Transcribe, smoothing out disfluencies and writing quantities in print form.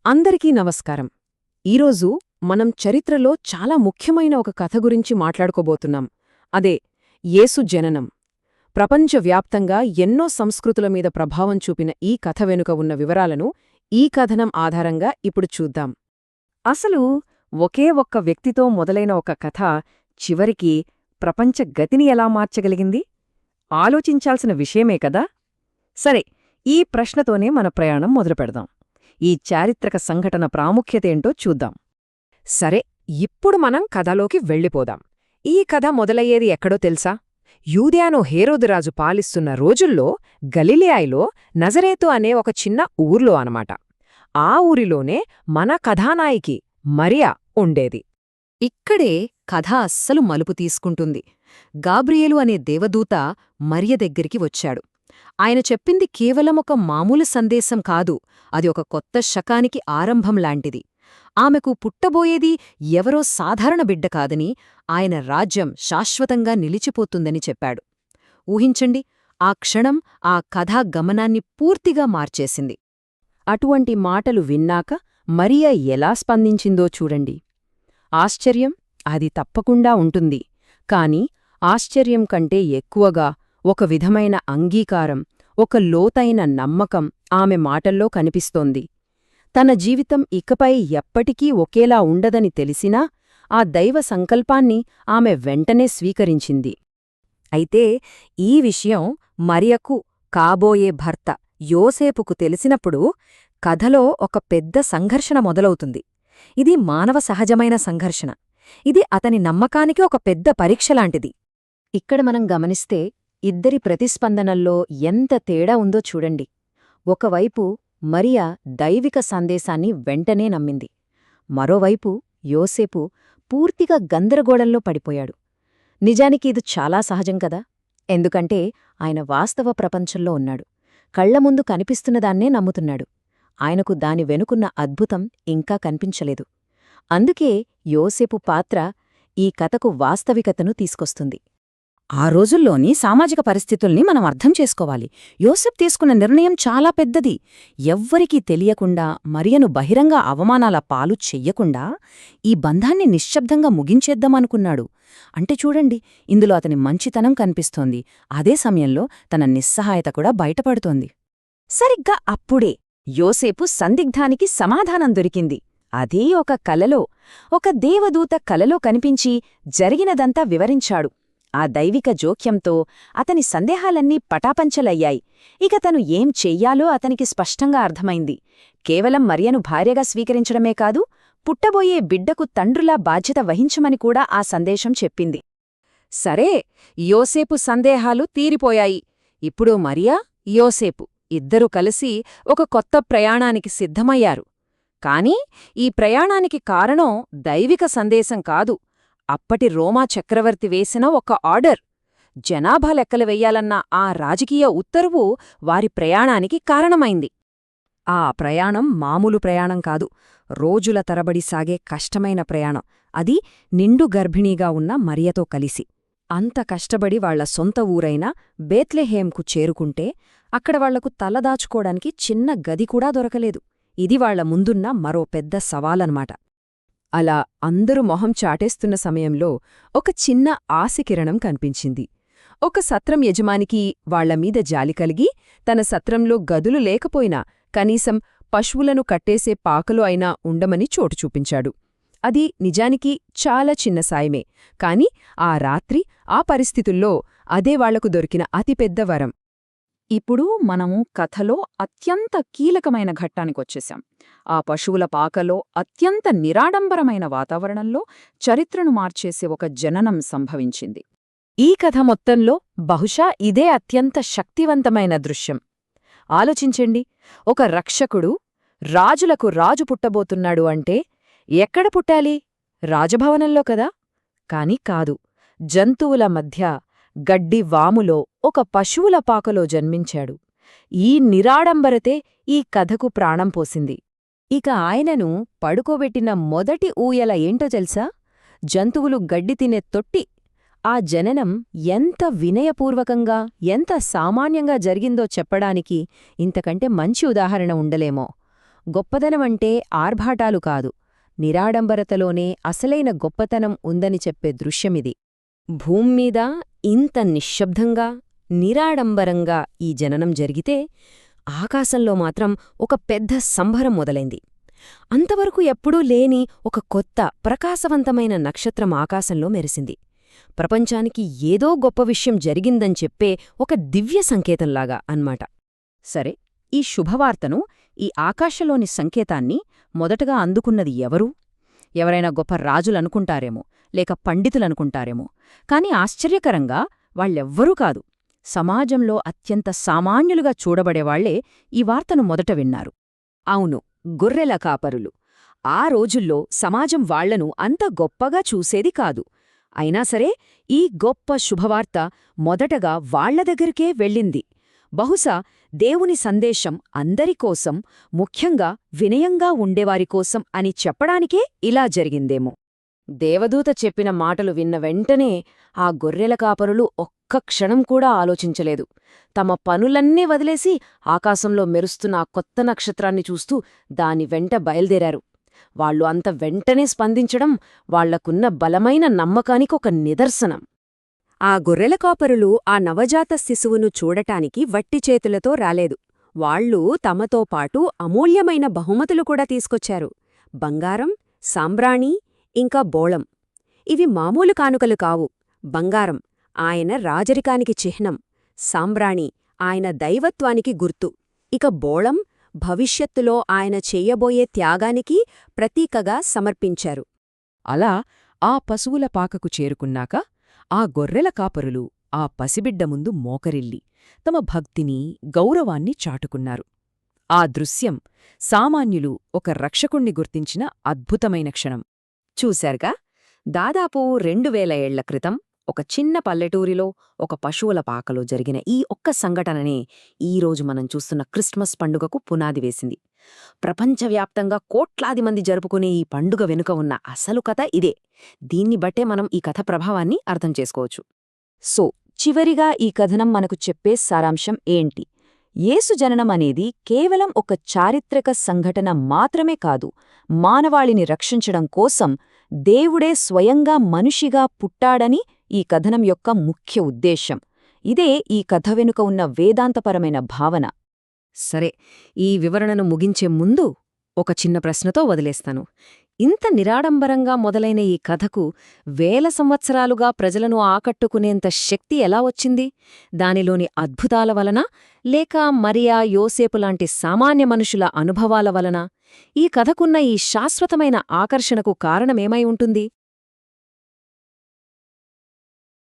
అందరికీ నమస్కారం. ఈరోజు మనం చరిత్రలో చాలా ముఖ్యమైన ఒక కథ గురించి మాట్లాడుకోబోతున్నాం. అదే యేసు జననం. ప్రపంచవ్యాప్తంగా ఎన్నో సంస్కృతుల మీద ప్రభావం చూపిన ఈ కథ వెనుక ఉన్న వివరాలను ఈ కథనం ఆధారంగా ఇప్పుడు చూద్దాం. అసలు ఒకే ఒక్క వ్యక్తితో మొదలైన ఒక కథ చివరికి ప్రపంచ గతిని ఎలా మార్చగలిగింది? ఆలోచించాల్సిన విషయమే కదా. సరే, ఈ ప్రశ్నతోనే మన ప్రయాణం మొదలుపెడదాం. ఈ చారిత్రక సంఘటన ప్రాముఖ్యతేంటో చూద్దాం. సరే, ఇప్పుడు మనం కథలోకి వెళ్ళిపోదాం. ఈ కథ మొదలయ్యేది ఎక్కడో తెలుసా? యూదేయాను హేరోదురాజు పాలిస్తున్న రోజుల్లో గలిలయాలో నజరేతు అనే ఒక చిన్న ఊర్లో అనమాట. ఆ ఊరిలోనే మన కథానాయికి మరియా ఉండేది. ఇక్కడే కథ అస్సలు మలుపు తీసుకుంటుంది. గాబ్రియేలు అనే దేవదూత మరియ దగ్గరికి వచ్చాడు. ఆయన చెప్పింది కేవలం ఒక మామూలు సందేశం కాదు, అది ఒక కొత్త శకానికి ఆరంభంలాంటిది. ఆమెకు పుట్టబోయేది ఎవరో సాధారణ బిడ్డ కాదని, ఆయన రాజ్యం శాశ్వతంగా నిలిచిపోతుందని చెప్పాడు. ఊహించండి, ఆ క్షణం ఆ కథా గమనాన్ని పూర్తిగా మార్చేసింది. అటువంటి మాటలు విన్నాక మరియ ఎలా స్పందించిందో చూడండి. ఆశ్చర్యం అది తప్పకుండా ఉంటుంది, కాని ఆశ్చర్యం కంటే ఎక్కువగా ఒక విధమైన అంగీకారం, ఒక లోతైన నమ్మకం ఆమె మాటల్లో కనిపిస్తోంది. తన జీవితం ఇకపై ఎప్పటికీ ఒకేలా ఉండదని తెలిసినా ఆ దైవ సంకల్పాన్ని ఆమె వెంటనే స్వీకరించింది. అయితే ఈ విషయం మరియకు కాబోయే భర్త యోసేపుకు తెలిసినప్పుడు కథలో ఒక పెద్ద సంఘర్షణ మొదలవుతుంది. ఇది మానవ సహజమైన సంఘర్షణ. ఇది అతని నమ్మకానికి ఒక పెద్ద పరీక్షలాంటిది. ఇక్కడ మనం గమనిస్తే ఇద్దరి ప్రతిస్పందనల్లో ఎంత తేడా ఉందో చూడండి. ఒకవైపు మరియా దైవిక సందేశాన్ని వెంటనే నమ్మింది. మరోవైపు యోసేపు పూర్తిగా గందరగోళంలో పడిపోయాడు. నిజానికి ఇది చాలా సహజం కదా, ఎందుకంటే ఆయన వాస్తవ ప్రపంచంలో ఉన్నాడు. కళ్లముందు కనిపిస్తున్నదాన్నే నమ్ముతున్నాడు. ఆయనకు దాని వెనుకున్న అద్భుతం ఇంకా కనిపించలేదు. అందుకే యోసేపు పాత్ర ఈ కథకు వాస్తవికతను తీసుకొస్తుంది. ఆ రోజుల్లోని సామాజిక పరిస్థితుల్ని మనం అర్థం చేసుకోవాలి. యోసేపు తీసుకున్న నిర్ణయం చాలా పెద్దది. ఎవ్వరికీ తెలియకుండా మరియను బహిరంగ అవమానాల పాలు చెయ్యకుండా ఈ బంధాన్ని నిశ్శబ్దంగా ముగించేద్దామనుకున్నాడు. అంటే చూడండి, ఇందులో అతని మంచితనం కనిపిస్తోంది. అదే సమయంలో తన నిస్సహాయత కూడా బయటపడుతోంది. సరిగ్గా అప్పుడే యోసేపు సందిగ్ధానికి సమాధానం దొరికింది. అదే ఒక కలలో, ఒక దేవదూత కలలో కనిపించి జరిగినదంతా వివరించాడు. ఆ దైవిక జోక్యంతో అతని సందేహాలన్నీ పటాపంచలయ్యాయి. ఇక తను ఏం చెయ్యాలో అతనికి స్పష్టంగా అర్థమైంది. కేవలం మరియను భార్యగా స్వీకరించడమే కాదు, పుట్టబోయే బిడ్డకు తండ్రులా బాధ్యత వహించమని కూడా ఆ సందేశం చెప్పింది. సరే, యోసేపు సందేహాలు తీరిపోయాయి. ఇప్పుడు మరియా, యోసేపు ఇద్దరూ కలిసి ఒక కొత్త ప్రయాణానికి సిద్ధమయ్యారు. కాని ఈ ప్రయాణానికి కారణం దైవిక సందేశం కాదు, అప్పటి రోమా చక్రవర్తి వేసిన ఒక ఆర్డర్. జనాభా లెక్కలు వెయ్యాలన్న ఆ రాజకీయ ఉత్తర్వు వారి ప్రయాణానికి కారణమైంది. ఆ ప్రయాణం మామూలు ప్రయాణం కాదు, రోజుల తరబడి సాగే కష్టమైన ప్రయాణం. అది నిండు గర్భిణీగా ఉన్న మరియతో కలిసి. అంత కష్టపడి వాళ్ల సొంత ఊరైన బేత్లెహేంకు చేరుకుంటే అక్కడ వాళ్లకు తలదాచుకోడానికి చిన్న గది కూడా దొరకలేదు. ఇది వాళ్ల ముందున్న మరో పెద్ద సవాలనమాట. అలా అందరూ మొహం చాటేస్తున్న సమయంలో ఒక చిన్న ఆశకిరణం కనిపించింది. ఒక సత్రం యజమానికి వాళ్లమీద జాలి కలిగి తన సత్రంలో గదులు లేకపోయినా కనీసం పశువులను కట్టేసే పాకలు అయినా ఉండమని చోటు చూపించాడు. అది నిజానికి చాలా చిన్న సాయమే, కాని ఆ రాత్రి ఆ పరిస్థితుల్లో అదే వాళ్లకు దొరికిన అతిపెద్ద వరం. ఇప్పుడు మనము కథలో అత్యంత కీలకమైన ఘట్టానికొచ్చేశాం. ఆ పశువుల పాకలో అత్యంత నిరాడంబరమైన వాతావరణంలో చరిత్రను మార్చేసే ఒక జననం సంభవించింది. ఈ కథ మొత్తంలో బహుశా ఇదే అత్యంత శక్తివంతమైన దృశ్యం. ఆలోచించండి, ఒక రక్షకుడు రాజులకు రాజు పుట్టబోతున్నాడు అంటే ఎక్కడ పుట్టాలి? రాజభవనంలో కదా? కాని కాదు, జంతువుల మధ్య గడ్డి వాములో ఒక పశువుల పాకలో జన్మించాడు. ఈ నిరాడంబరతే ఈ కథకు ప్రాణం పోసింది. ఇక ఆయనను పడుకోబెట్టిన మొదటి ఊయల ఏంటో తెలుసా? జంతువులు గడ్డి తినే తొట్టి. ఆ జననం ఎంత వినయపూర్వకంగా, ఎంత సామాన్యంగా జరిగిందో చెప్పడానికి ఇంతకంటే మంచి ఉదాహరణ ఉండలేమో. గొప్పదనమంటే ఆర్భాటాలు కాదు, నిరాడంబరతలోనే అసలైన గొప్పతనం ఉందని చెప్పే దృశ్యమిది. భూమ్మీద ఇంత నిశ్శబ్దంగా, నిరాడంబరంగా ఈ జననం జరిగితే, ఆకాశంలో మాత్రం ఒక పెద్ద సంభరం మొదలైంది. అంతవరకు ఎప్పుడూ లేని ఒక కొత్త, ప్రకాశవంతమైన నక్షత్రం ఆకాశంలో మెరిసింది. ప్రపంచానికి ఏదో గొప్ప విషయం జరిగిందని చెప్పే ఒక దివ్య సంకేతంలాగా అన్మాట. సరే, ఈ శుభవార్తను, ఈ ఆకాశలోని సంకేతాన్ని మొదటగా అందుకున్నది ఎవరు? ఎవరైనా గొప్ప రాజులనుకుంటారేమో, లేక పండితులనుకుంటారేమో. కాని ఆశ్చర్యకరంగా వాళ్ళెవ్వరూ కాదు. సమాజంలో అత్యంత సామాన్యులుగా చూడబడేవాళ్లే ఈ వార్తను మొదట విన్నారు. అవును, గొర్రెల కాపరులు. ఆ రోజుల్లో సమాజం వాళ్లను అంత గొప్పగా చూసేది కాదు. అయినా సరే, ఈ గొప్ప శుభవార్త మొదటగా వాళ్ల దగ్గరికే వెళ్ళింది. బహుశా దేవుని సందేశం అందరికోసం, ముఖ్యంగా వినయంగా ఉండేవారికోసం అని చెప్పడానికే ఇలా జరిగిందేమో. దేవదూత చెప్పిన మాటలు విన్న వెంటనే ఆ గొర్రెల కాపరులు ఒక్క క్షణం కూడా ఆలోచించలేదు. తమ పనులన్నీ వదిలేసి ఆకాశంలో మెరుస్తున్న ఆ కొత్త నక్షత్రాన్ని చూస్తూ దాని వెంట బయల్దేరారు. వాళ్లు అంత వెంటనే స్పందించడం వాళ్లకున్న బలమైన నమ్మకానికొక నిదర్శనం. ఆ గొర్రెల కాపరులు ఆ నవజాత శిశువును చూడటానికి వట్టి చేతులతో రాలేదు. వాళ్ళు తమతో పాటు అమూల్యమైన బహుమతులు కూడా తీసుకొచ్చారు. బంగారం, సాంబ్రాణి, ఇంకా బోళం. ఇవి మామూలు కానుకలు కావు. బంగారం ఆయన రాజరికానికి చిహ్నం, సాంబ్రాణి ఆయన దైవత్వానికి గుర్తు, ఇక బోళం భవిష్యత్తులో ఆయన చెయ్యబోయే త్యాగానికి ప్రతీకగా సమర్పించారు. అలా ఆ పశువుల పాకకు చేరుకున్నాక ఆ గొర్రెల కాపరులు ఆ పసిబిడ్డ ముందు మోకరిల్లి తమ భక్తిని, గౌరవాన్ని చాటుకున్నారు. ఆ దృశ్యం సామాన్యులు ఒక రక్షకుణ్ణి గుర్తించిన అద్భుతమైన క్షణం. చూశారుగా, దాదాపు 2000 ఏళ్ల క్రితం ఒక చిన్న పల్లెటూరిలో ఒక పశువుల పాకలో జరిగిన ఈ ఒక్క సంఘటననే ఈరోజు మనం చూస్తున్న క్రిస్మస్ పండుగకు పునాది వేసింది. ప్రపంచవ్యాప్తంగా కోట్లాది మంది జరుపుకునే ఈ పండుగ వెనుక ఉన్న అసలు కథ ఇదే. దీన్ని బట్టే మనం ఈ కథ ప్రభావాన్ని అర్థం చేసుకోవచ్చు. సో, చివరిగా ఈ కథనం మనకు చెప్పే సారాంశం ఏంటి? యేసు జననం అనేది కేవలం ఒక చారిత్రక సంఘటన మాత్రమే కాదు, మానవాళిని రక్షించడం కోసం దేవుడే స్వయంగా మనిషిగా పుట్టాడని ఈ కథనం యొక్క ముఖ్య ఉద్దేశం. ఇదే ఈ కథ వెనుక ఉన్న వేదాంతపరమైన భావన. సరే, ఈ వివరణను ముగించే ముందు ఒక చిన్న ప్రశ్నతో వదిలేస్తాను. ఇంత నిరాడంబరంగా మొదలైన ఈ కథకు 1000 సంవత్సరాలుగా ప్రజలను ఆకట్టుకునేంత శక్తి ఎలా వచ్చింది? దానిలోని అద్భుతాల వలన, లేక మరియా, యోసేపులాంటి సామాన్య మనుషుల అనుభవాల వలన? ఈ కథకున్న ఈ శాశ్వతమైన ఆకర్షణకు కారణమేమై ఉంటుంది?